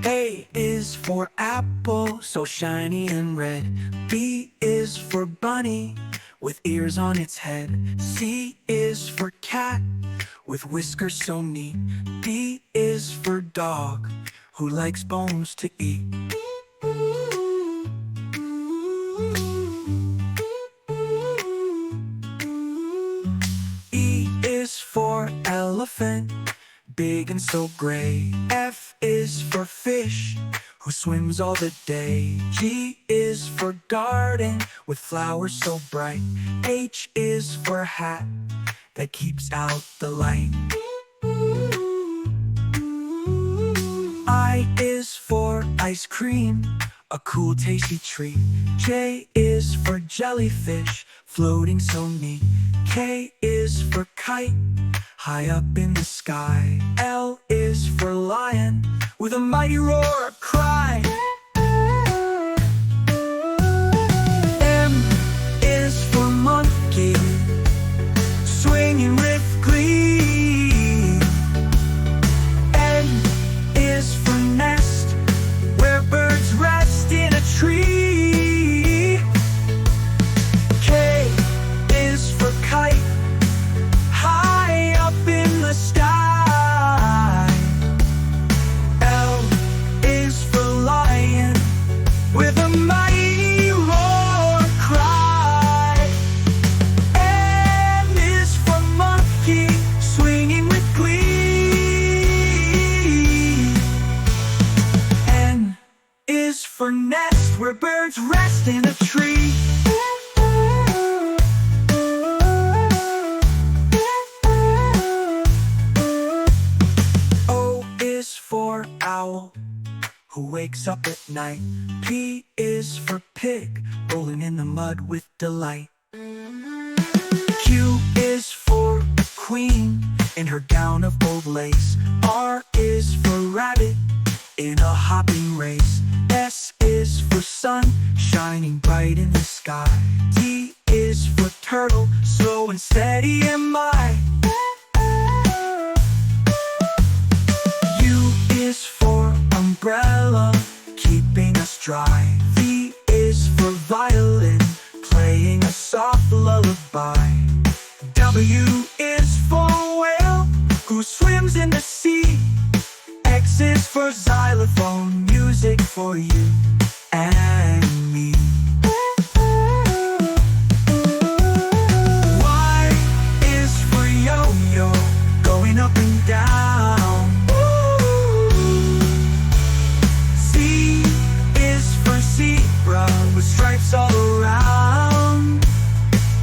A is for apple, so shiny and red. B is for bunny, with ears on its head. C is for cat, with whiskers so neat. D is for dog, who likes bones to eat. E is for elephant, big and so gray. F is for fish, who swims all the day. G is for garden, with flowers so bright. H is for hat, that keeps out the light. I is for ice cream, a cool tasty treat. J is for jellyfish, floating so neat. K is for kite, high up in the sky. L is for lion, with a mighty roar cry. M is for monkey, swinging with glee. N is for nest, where birds rest in a tree. K is for kite, high up in the sky. L is for lion, with a mighty roar cry. M is for monkey, swinging with glee. N is for nest, where birds rest in a tree. O is for owl, who wakes up at night. P is for pig, rolling in the mud with delight. Q is for queen, in her gown of gold lace. R is for rabbit, in a hopping race. S is for sun, shining bright in the sky. T is for turtle, slow and steady am I. U is for umbrella, keeping us dry. V is for violin, playing a soft lullaby. W is for whale, who swims in the sea. X is for xylophone, music for you and me. Y is for yo-yo, going up and down. Z is for zebra, with stripes all